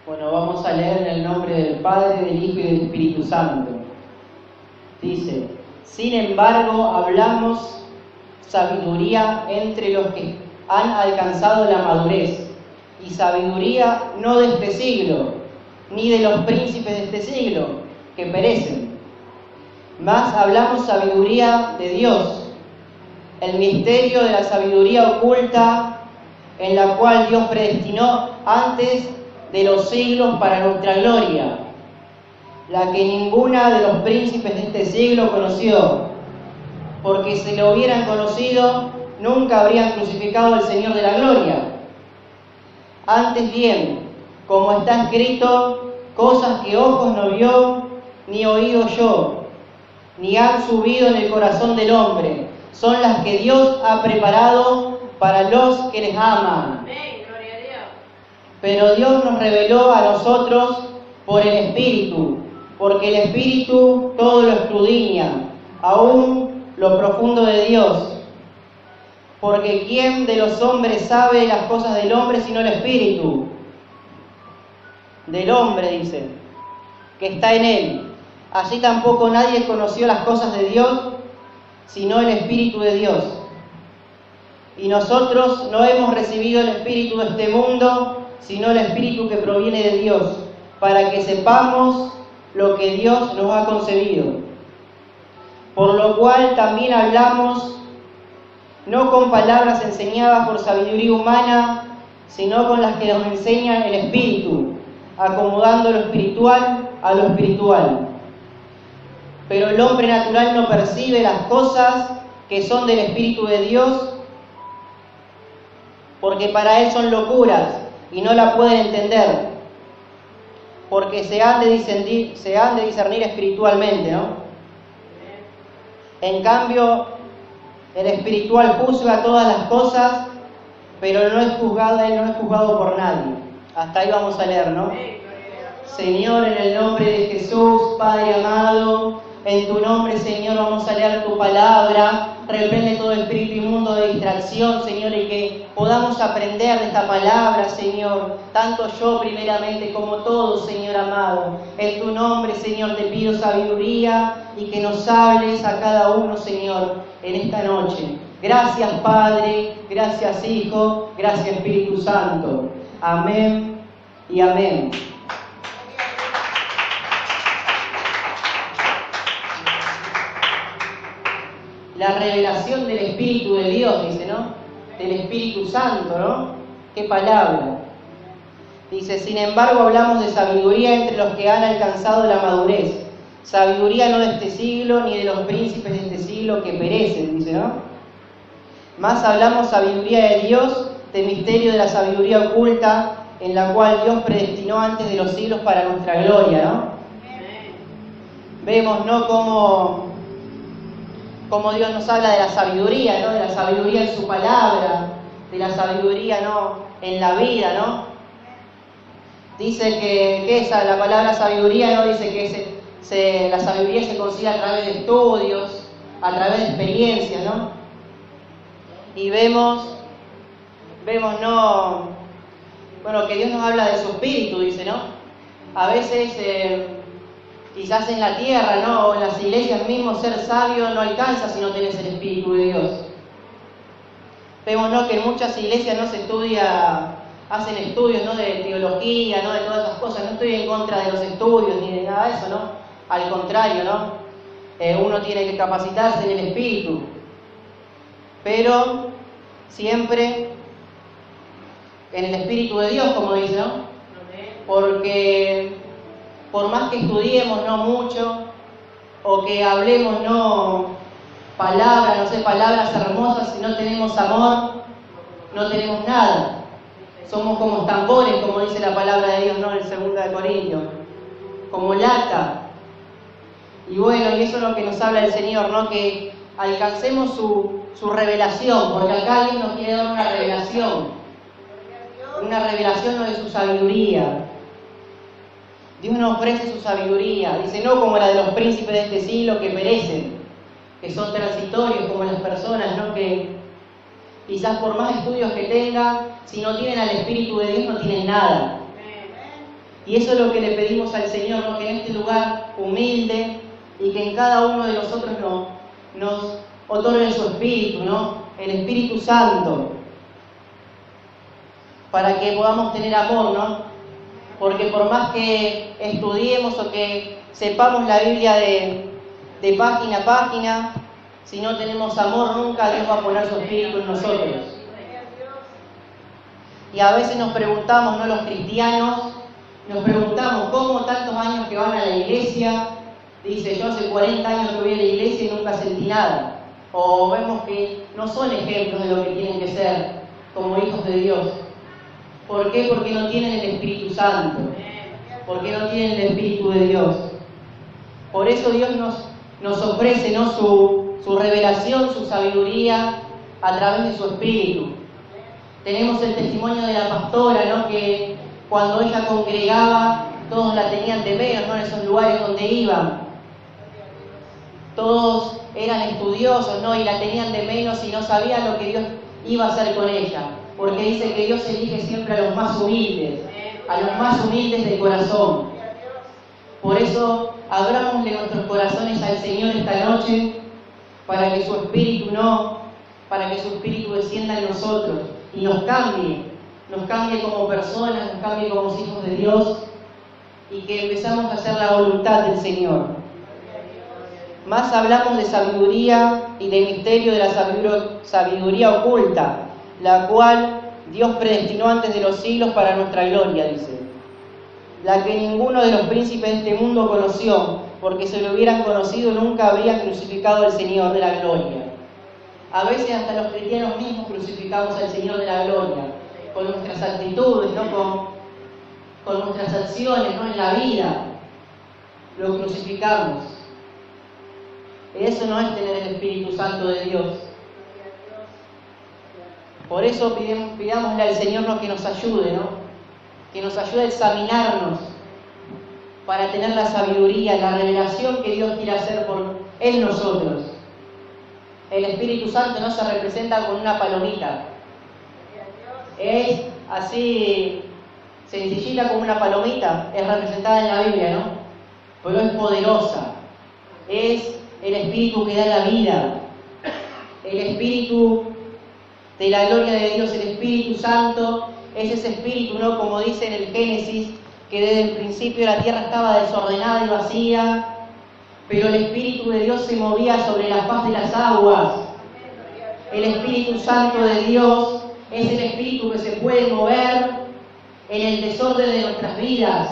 Bueno, vamos a leer en el nombre del Padre, del Hijo y del Espíritu Santo. Dice: sin embargo, hablamos sabiduría entre los que han alcanzado la madurez, y sabiduría no de este siglo, ni de los príncipes de este siglo, que perecen. Mas hablamos sabiduría de Dios, el misterio de la sabiduría oculta, en la cual Dios predestinó antes de los siglos para nuestra gloria, la que ninguna de los príncipes de este siglo conoció, porque si lo hubieran conocido, nunca habrían crucificado al Señor de la gloria. Antes bien, como está escrito, cosas que ojos no vio, ni oído yo, ni han subido en el corazón del hombre, son las que Dios ha preparado para los que les aman. Pero Dios nos reveló a nosotros por el Espíritu, porque el Espíritu todo lo escudriña, aún lo profundo de Dios. Porque ¿quién de los hombres sabe las cosas del hombre sino el Espíritu? Del hombre, dice, que está en él. Así tampoco nadie conoció las cosas de Dios, sino el Espíritu de Dios. Y nosotros no hemos recibido el Espíritu de este mundo, sino el Espíritu que proviene de Dios, para que sepamos lo que Dios nos ha concedido. Por lo cual también hablamos, no con palabras enseñadas por sabiduría humana, sino con las que nos enseña el Espíritu, acomodando lo espiritual a lo espiritual. Pero el hombre natural no percibe las cosas que son del Espíritu de Dios, porque para él son locuras y no la pueden entender, porque se han de discernir espiritualmente, ¿no? En cambio, el espiritual juzga todas las cosas, pero él no es juzgado por nadie. Hasta ahí vamos a leer, ¿no? Señor, en el nombre de Jesús, Padre amado, en tu nombre, Señor, vamos a leer tu palabra. Reprende todo espíritu inmundo de distracción, Señor, y que podamos aprender de esta palabra, Señor, tanto yo primeramente como todos, Señor amado. En tu nombre, Señor, te pido sabiduría y que nos hables a cada uno, Señor, en esta noche. Gracias, Padre, gracias, Hijo, gracias, Espíritu Santo. Amén y amén. La revelación del Espíritu de Dios, dice, ¿no? Del Espíritu Santo, ¿no? ¿Qué palabra? Dice: sin embargo, hablamos de sabiduría entre los que han alcanzado la madurez. Sabiduría no de este siglo, ni de los príncipes de este siglo que perecen, dice, ¿no? Más hablamos sabiduría de Dios, del misterio de la sabiduría oculta, en la cual Dios predestinó antes de los siglos para nuestra gloria, ¿no? Vemos, ¿no?, cómo Dios nos habla de la sabiduría, ¿no? De la sabiduría en su palabra, de la sabiduría, ¿no?, en la vida, ¿no? Dice que esa, la palabra sabiduría, ¿no?, dice que la sabiduría se consigue a través de estudios, a través de experiencias, ¿no? Y vemos, ¿no?, bueno, que Dios nos habla de su Espíritu, dice, ¿no? A veces quizás en la tierra, ¿no?, o en las iglesias mismos, ser sabio no alcanza si no tenés el Espíritu de Dios. Vemos, ¿no?, que en muchas iglesias no se estudia, hacen estudios, ¿no?, de teología, ¿no?, de todas esas cosas. No estoy en contra de los estudios ni de nada de eso, ¿no? Al contrario, ¿no? Uno tiene que capacitarse en el Espíritu. Pero siempre en el Espíritu de Dios, como dice, ¿no? Porque por más que estudiemos, no mucho, o que hablemos, no palabras hermosas, si no tenemos amor, no tenemos nada. Somos como tambores, como dice la palabra de Dios, ¿no?, en 2 de Corintios, como lata. Y bueno, y eso es lo que nos habla el Señor, ¿no?, que alcancemos su revelación, porque acá Dios nos quiere dar una revelación ¿no?, de su sabiduría. Dios nos ofrece su sabiduría, dice, no como la de los príncipes de este siglo que perecen, que son transitorios como las personas, ¿no?, que quizás por más estudios que tengan, si no tienen al Espíritu de Dios no tienen nada. Y eso es lo que le pedimos al Señor, ¿no? Que en este lugar humilde y que en cada uno de nosotros nos otorgue su Espíritu, ¿no? El Espíritu Santo, para que podamos tener amor, ¿no? Porque por más que estudiemos o que sepamos la Biblia de página a página, si no tenemos amor, nunca Dios va a poner su Espíritu en nosotros. Y a veces nos preguntamos, ¿no? Los cristianos, nos preguntamos, ¿cómo tantos años que van a la iglesia? Dice, yo hace 40 años que voy a la iglesia y nunca sentí nada. O vemos que no son ejemplos de lo que tienen que ser como hijos de Dios. ¿Por qué? Porque no tienen el Espíritu Santo. Porque no tienen el Espíritu de Dios. Por eso Dios nos ofrece, ¿no? su revelación, su sabiduría a través de su Espíritu. Tenemos el testimonio de la pastora, ¿no? Que cuando ella congregaba, todos la tenían de menos, ¿no? En esos lugares donde iban. Todos eran estudiosos, ¿no? Y la tenían de menos y no sabían lo que Dios iba a hacer con ella. Porque dice que Dios elige siempre a los más humildes de corazón. Por eso, abrámosle nuestros corazones al Señor esta noche, para que su Espíritu descienda en nosotros y nos cambie como personas, nos cambie como hijos de Dios, y que empezamos a hacer la voluntad del Señor. Más hablamos de sabiduría y de misterio de la sabiduría oculta, la cual Dios predestinó antes de los siglos para nuestra gloria, dice. La que ninguno de los príncipes de este mundo conoció, porque si lo hubieran conocido nunca habrían crucificado al Señor de la gloria. A veces hasta los cristianos mismos crucificamos al Señor de la gloria, con nuestras actitudes, ¿no? Con nuestras acciones, ¿no? En la vida, lo crucificamos. Eso no es tener el Espíritu Santo de Dios. Por eso pidámosle al Señor, ¿no? Que nos ayude, ¿no? Que nos ayude a examinarnos para tener la sabiduría, la revelación que Dios quiere hacer en nosotros. El Espíritu Santo no se representa con una palomita. Es así sencillita como una palomita, es representada en la Biblia, ¿no? Pero es poderosa. Es el Espíritu que da la vida. El Espíritu de la gloria de Dios, el Espíritu Santo, es ese Espíritu, ¿no? Como dice en el Génesis, que desde el principio la tierra estaba desordenada y vacía, pero el Espíritu de Dios se movía sobre la faz de las aguas. El Espíritu Santo de Dios es el Espíritu que se puede mover en el desorden de nuestras vidas.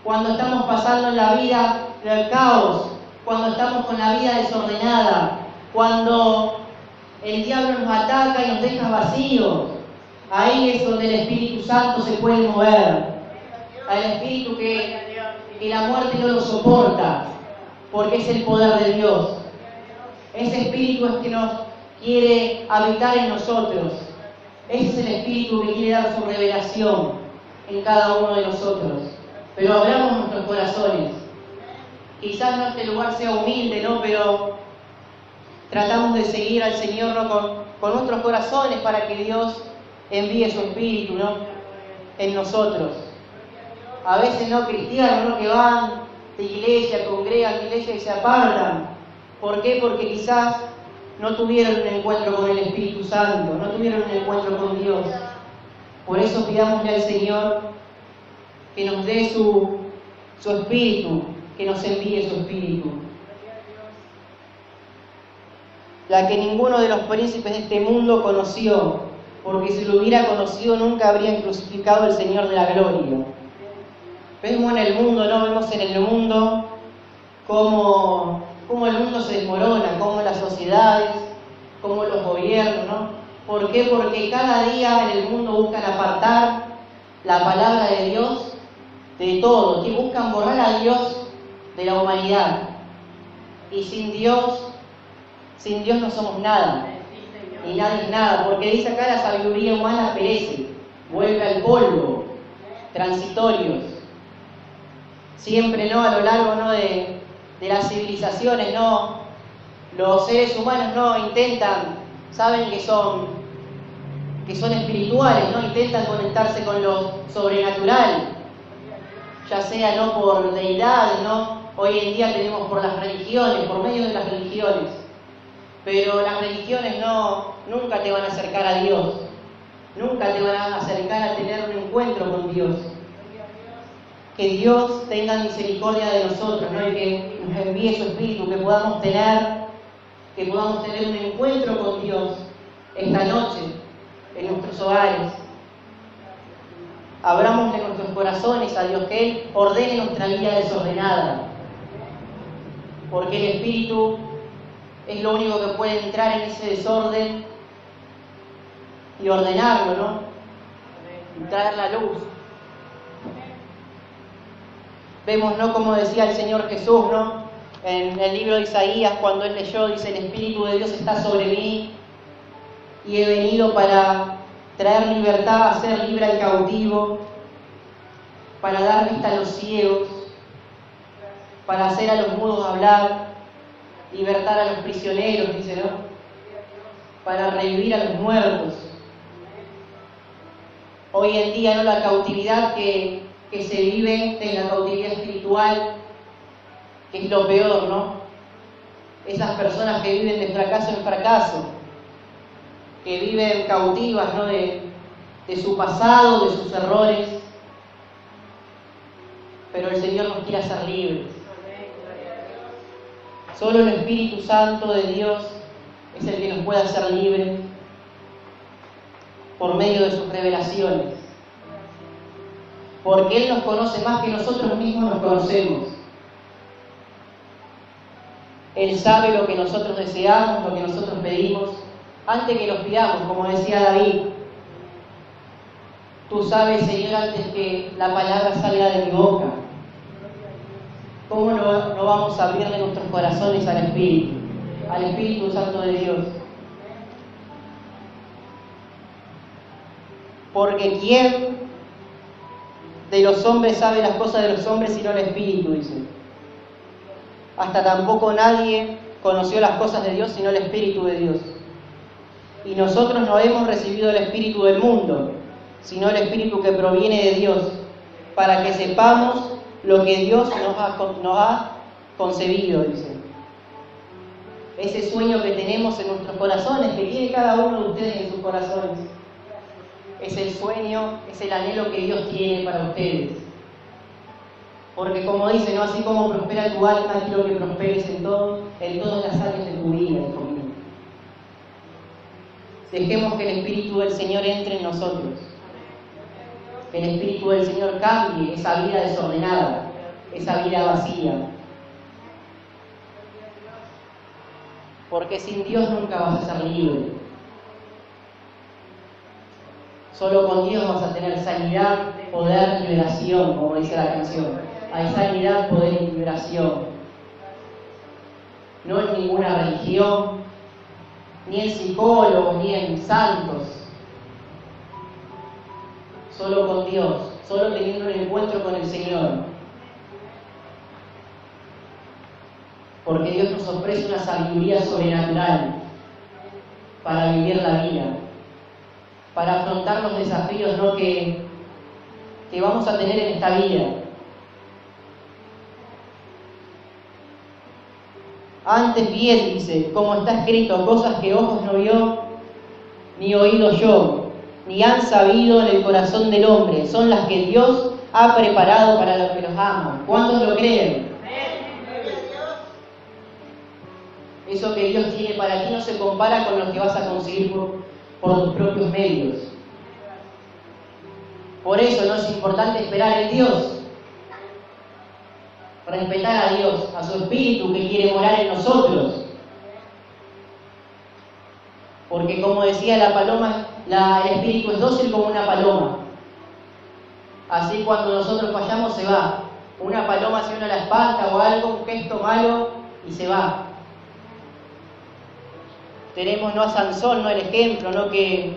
Cuando estamos pasando en la vida del caos, cuando estamos con la vida desordenada, cuando el diablo nos ataca y nos deja vacíos, ahí es donde el Espíritu Santo se puede mover. Al Espíritu que la muerte no lo soporta, porque es el poder de Dios. Ese Espíritu es que nos quiere habitar en nosotros. Ese es el Espíritu que quiere dar su revelación en cada uno de nosotros. Pero abramos nuestros corazones. Quizás no este lugar sea humilde, ¿no? Pero tratamos de seguir al Señor, ¿no? Con nuestros corazones, para que Dios envíe su Espíritu, ¿no? En nosotros. A veces, ¿no? Cristianos, ¿no? Que van de iglesia, congregan de iglesia y se apartan. ¿Por qué? Porque quizás no tuvieron un encuentro con el Espíritu Santo, no tuvieron un encuentro con Dios. Por eso pidámosle al Señor que nos dé su Espíritu, que nos envíe su Espíritu. La que ninguno de los príncipes de este mundo conoció, porque si lo hubiera conocido nunca habrían crucificado al Señor de la gloria. Vemos en el mundo, ¿no? Vemos en el mundo cómo el mundo se desmorona, cómo las sociedades, cómo los gobiernos, ¿no? ¿Por qué? Porque cada día en el mundo buscan apartar la palabra de Dios de todo, que buscan borrar a Dios de la humanidad. Y sin Dios no somos nada, y nadie es nada, porque dice acá la sabiduría humana perece, vuelve al polvo, transitorios. Siempre, ¿no? A lo largo, ¿no? de las civilizaciones, ¿no? Los seres humanos, ¿no? Saben que son espirituales, ¿no? Intentan conectarse con lo sobrenatural. ya sea no por deidades, ¿no? Hoy en día tenemos por las religiones, por medio de las religiones. Pero las religiones nunca te van a acercar a Dios. Nunca te van a acercar a tener un encuentro con Dios. Que Dios tenga misericordia de nosotros, ¿no? Y que nos envíe su Espíritu, que podamos tener un encuentro con Dios esta noche en nuestros hogares. Abramos de nuestros corazones a Dios, que Él ordene nuestra vida desordenada. Porque el Espíritu es lo único que puede entrar en ese desorden y ordenarlo, ¿no? Y traer la luz. Vemos, ¿no? Como decía el Señor Jesús, ¿no? En el libro de Isaías, cuando Él leyó, dice: el Espíritu de Dios está sobre mí y he venido para traer libertad, hacer libre al cautivo, para dar vista a los ciegos, para hacer a los mudos hablar, libertar a los prisioneros, dice, ¿no? Para revivir a los muertos. Hoy en día, ¿no? La cautividad que se vive es la cautividad espiritual, que es lo peor, ¿no? Esas personas que viven de fracaso en fracaso, que viven cautivas, ¿no? de su pasado, de sus errores. Pero el Señor nos quiere hacer libres. Solo el Espíritu Santo de Dios es el que nos puede hacer libres por medio de sus revelaciones. Porque Él nos conoce más que nosotros mismos nos conocemos. Él sabe lo que nosotros deseamos, lo que nosotros pedimos, antes que los pidamos, como decía David. Tú sabes, Señor, antes que la palabra salga de mi boca. ¿Cómo no vamos a abrirle nuestros corazones al Espíritu Santo de Dios? Porque ¿quién de los hombres sabe las cosas de los hombres sino el Espíritu? Dice. Hasta tampoco nadie conoció las cosas de Dios sino el Espíritu de Dios. Y nosotros no hemos recibido el Espíritu del mundo, sino el Espíritu que proviene de Dios, para que sepamos lo que Dios nos ha concebido, dice. Ese sueño que tenemos en nuestros corazones, que tiene cada uno de ustedes en sus corazones, es el sueño, es el anhelo que Dios tiene para ustedes. Porque como dice, ¿no? Así como prospera tu alma, quiero que prosperes en todas las áreas de tu vida, hijo mío. Dejemos que el Espíritu del Señor entre en nosotros. Que el Espíritu del Señor cambie esa vida desordenada, esa vida vacía. Porque sin Dios nunca vas a ser libre. Solo con Dios vas a tener sanidad, poder, liberación, como dice la canción. Hay sanidad, poder y liberación. No en ninguna religión, ni en psicólogos, ni en santos. Solo con Dios, solo teniendo un encuentro con el Señor. Porque Dios nos ofrece una sabiduría sobrenatural para vivir la vida, para afrontar los desafíos, ¿no? que vamos a tener en esta vida. Antes bien, dice, como está escrito, cosas que ojos no vio, ni oído yo, ni han sabido en el corazón del hombre, son las que Dios ha preparado para los que los aman. ¿Cuántos lo creen? Eso que Dios tiene para ti no se compara con lo que vas a conseguir por tus propios medios. Por eso no es importante esperar en Dios, respetar a Dios, a su Espíritu que quiere morar en nosotros. Porque como decía la paloma, el Espíritu es dócil como una paloma. Así cuando nosotros fallamos se va. Una paloma si uno la espanta o algo, un gesto malo y se va. Tenemos, ¿no?, a Sansón, ¿no?, el ejemplo, ¿no?, que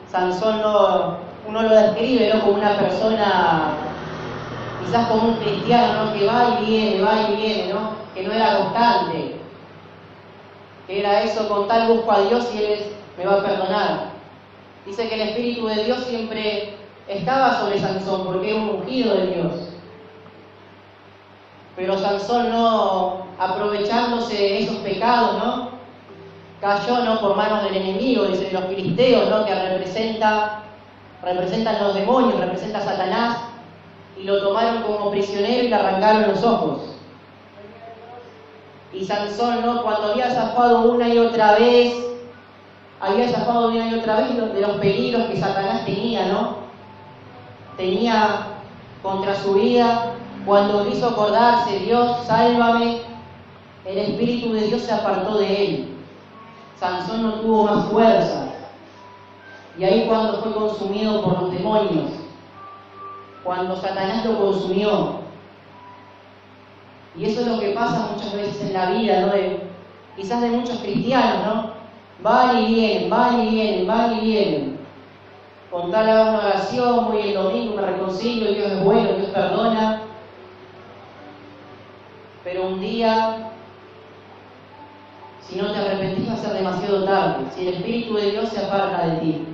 Sansón uno lo describe, ¿no?, como una persona, quizás como un cristiano, ¿no?, que va y viene, ¿no?, que no era constante, que era eso, con tal busco a Dios y Él me va a perdonar. Dice que el Espíritu de Dios siempre estaba sobre Sansón porque era un ungido de Dios. Pero Sansón, no aprovechándose de esos pecados, ¿no? Cayó, ¿no?, por manos del enemigo, de los filisteos, ¿no?, que representan los demonios, representa a Satanás, y lo tomaron como prisionero y le arrancaron los ojos. Y Sansón, ¿no?, cuando había zafado una y otra vez de los peligros que Satanás tenía, ¿no? Tenía contra su vida, cuando quiso acordarse, Dios, sálvame, el Espíritu de Dios se apartó de él. Sansón no tuvo más fuerza. Y ahí cuando fue consumido por los demonios, cuando Satanás lo consumió. Y eso es lo que pasa muchas veces en la vida, ¿no? Quizás de muchos cristianos, ¿no? Van y vienen. Con tal hago una oración, voy el domingo, me reconcilio, Dios es bueno, Dios perdona. Pero un día, si no te arrepentís, va a ser demasiado tarde. Si el Espíritu de Dios se aparta de ti.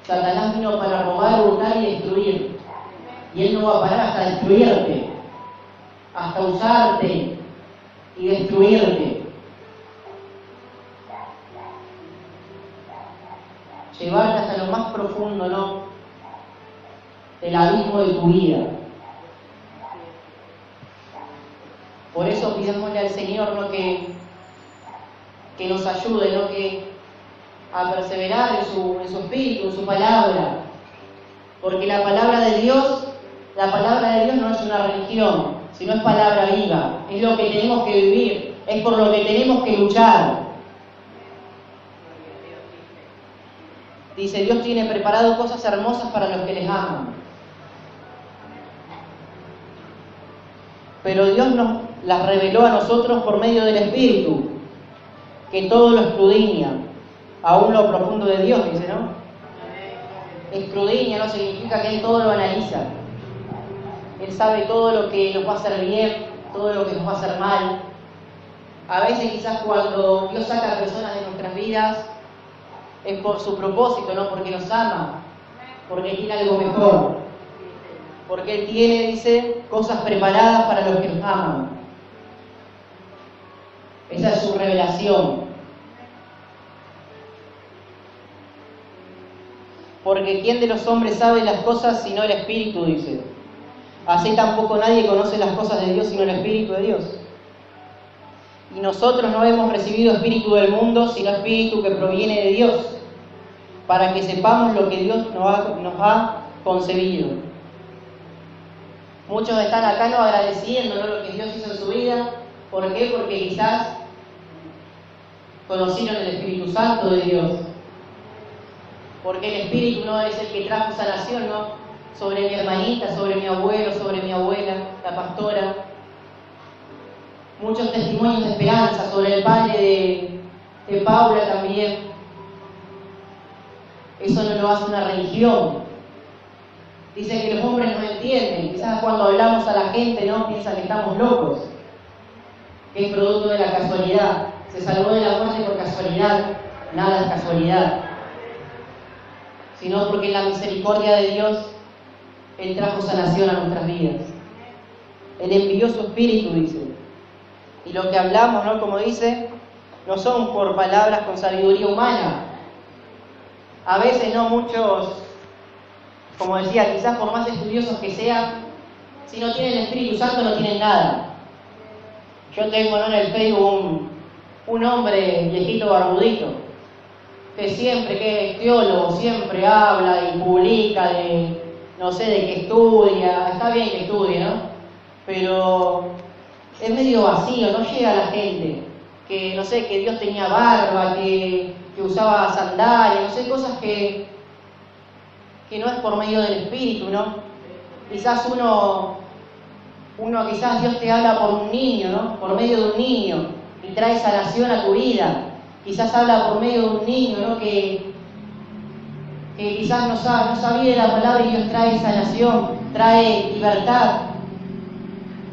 Satanás vino para robar, hurtar y destruir. Y él no va a parar hasta destruirte, hasta usarte y destruirte. Llevarte hasta lo más profundo, ¿no?, del abismo de tu vida. Por eso pidámosle al Señor, ¿no?, que nos ayude, ¿no?, a perseverar en su espíritu, en su palabra. Porque la palabra de Dios no es una religión, sino es palabra viva. Es lo que tenemos que vivir, es por lo que tenemos que luchar. Dice, Dios tiene preparado cosas hermosas para los que les aman. Pero Dios nos las reveló a nosotros por medio del Espíritu, que todo lo escudriña, aún lo profundo de Dios, dice, ¿no? Escudriña no significa que Él todo lo analiza. Él sabe todo lo que nos va a hacer bien, todo lo que nos va a hacer mal. A veces quizás cuando Dios saca a personas de nuestras vidas, es por su propósito, no porque nos ama, porque tiene algo mejor, porque Él tiene, dice, cosas preparadas para los que nos aman. Esa es su revelación. Porque ¿quién de los hombres sabe las cosas sino el Espíritu?, dice. Así tampoco nadie conoce las cosas de Dios sino el Espíritu de Dios. Y nosotros no hemos recibido espíritu del mundo, sino espíritu que proviene de Dios, para que sepamos lo que Dios nos ha concebido. Muchos están acá no agradeciendo, ¿no?, lo que Dios hizo en su vida. ¿Por qué? Porque quizás conocieron el Espíritu Santo de Dios. Porque el Espíritu no es el que trajo sanación, ¿no?, sobre mi hermanita, sobre mi abuelo, sobre mi abuela, la pastora. Muchos testimonios de esperanza sobre el padre de Paula también. Eso no lo hace una religión. Dice que los hombres no entienden. Quizás cuando hablamos a la gente, ¿no?, piensan que estamos locos, que es producto de la casualidad. Se salvó de la muerte por casualidad. Nada es casualidad, sino porque en la misericordia de Dios Él trajo sanación a nuestras vidas. Él envió su Espíritu, dice. Y lo que hablamos, ¿no?, como dice, no son por palabras con sabiduría humana. A veces, ¿no?, muchos, como decía, quizás por más estudiosos que sean, si no tienen el Espíritu Santo no tienen nada. Yo tengo, ¿no?, en el Facebook un hombre viejito barbudito, que siempre, que es teólogo, siempre habla y publica de, no sé, de que estudia. Está bien que estudie, ¿no?, pero es medio vacío, no llega a la gente. Que, no sé, que Dios tenía barba, que usaba sandalias, no sé, cosas que no es por medio del Espíritu, ¿no? Quizás quizás Dios te habla por un niño, ¿no?, por medio de un niño, y trae sanación a tu vida. Quizás habla por medio de un niño, ¿no?, que quizás no sabía de la palabra, y Dios trae sanación, trae libertad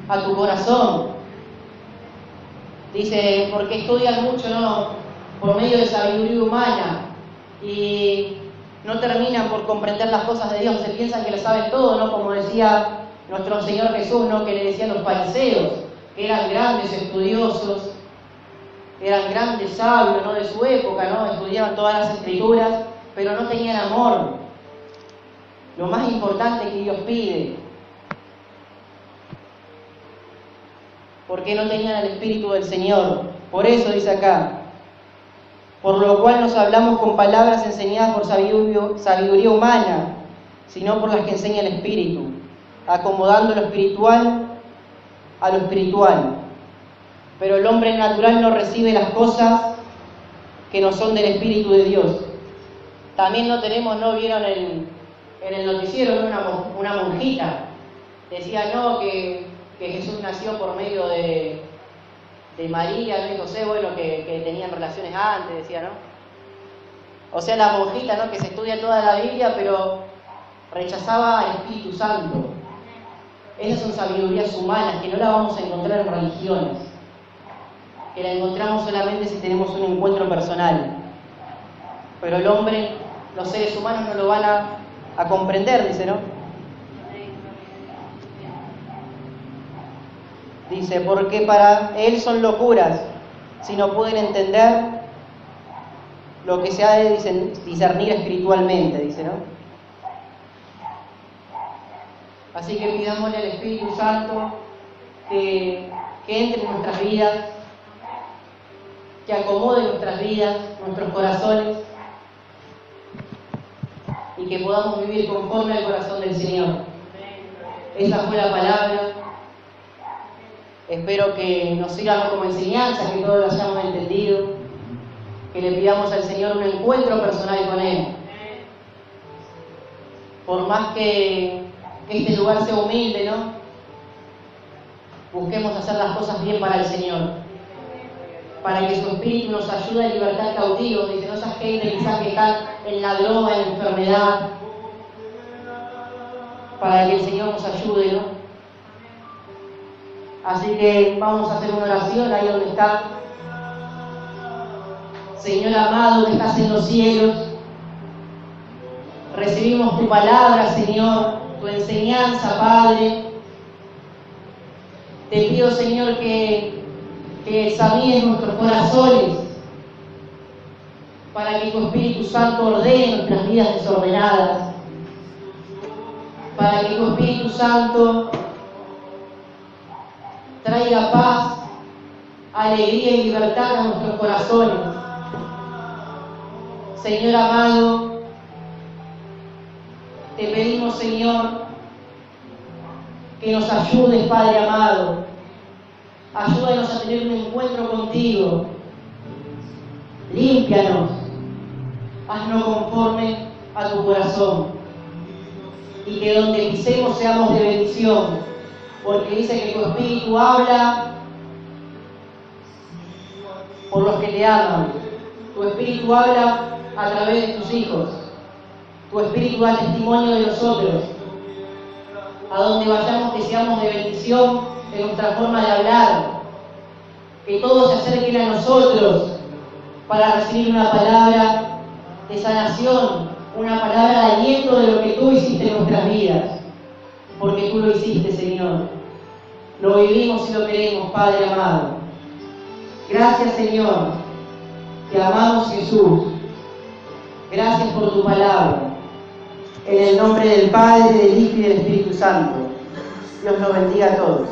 a tu corazón. Dice, porque estudian mucho, ¿no?, por medio de sabiduría humana, y no terminan por comprender las cosas de Dios. Se piensan que lo saben todo, ¿no?, como decía nuestro Señor Jesús, ¿no?, que le decían los fariseos, que eran grandes estudiosos, eran grandes sabios, ¿no?, de su época, ¿no?, estudiaban todas las escrituras, pero no tenían amor. Lo más importante que Dios pide. Porque no tenían el Espíritu del Señor. Por eso dice acá: por lo cual nos hablamos con palabras enseñadas por sabiduría humana, sino por las que enseña el Espíritu, acomodando lo espiritual a lo espiritual. Pero el hombre natural no recibe las cosas que no son del Espíritu de Dios. También no vieron en el noticiero, ¿no?, una monjita. Decía, no, que Jesús nació por medio de María, de José, bueno, que tenían relaciones antes, decía, ¿no? O sea, la monjita, ¿no?, que se estudia toda la Biblia, pero rechazaba al Espíritu Santo. Esas son sabidurías humanas que no la vamos a encontrar en religiones, que la encontramos solamente si tenemos un encuentro personal. Pero el hombre, los seres humanos no lo van a comprender, dice, ¿no? Dice, porque para él son locuras, si no pueden entender lo que se ha de discernir espiritualmente, dice, ¿no? Así que pidámosle al Espíritu Santo que entre en nuestras vidas, que acomode nuestras vidas, nuestros corazones, y que podamos vivir conforme al corazón del Señor. Esa fue la palabra. Espero que nos sirva como enseñanza, que todos lo hayamos entendido, que le pidamos al Señor un encuentro personal con Él. Por más que este lugar sea humilde, ¿no?, busquemos hacer las cosas bien para el Señor, para que su Espíritu nos ayude a libertar cautivos. Dice, no, esa gente quizás que está en la droga, en la enfermedad, para que el Señor nos ayude, ¿no? Así que vamos a hacer una oración ahí donde está. Señor amado, que estás en los cielos, recibimos tu palabra, Señor, tu enseñanza, Padre. Te pido, Señor, que examines nuestros corazones, para que tu Espíritu Santo ordene nuestras vidas desordenadas, para que tu Espíritu Santo traiga paz, alegría y libertad a nuestros corazones. Señor amado, te pedimos, Señor, que nos ayudes, Padre amado. Ayúdanos a tener un encuentro contigo. Límpianos. Haznos conforme a tu corazón. Y que donde pisemos seamos de bendición. Porque dice que tu Espíritu habla por los que te aman. Tu Espíritu habla a través de tus hijos. Tu Espíritu da testimonio de nosotros. A donde vayamos que seamos de bendición en nuestra forma de hablar. Que todos se acerquen a nosotros para recibir una palabra de sanación, una palabra de aliento de lo que tú hiciste en nuestras vidas. Porque tú lo hiciste, Señor. Lo vivimos y lo queremos, Padre amado. Gracias, Señor. Te amamos, Jesús. Gracias por tu palabra. En el nombre del Padre, del Hijo y del Espíritu Santo. Dios nos bendiga a todos.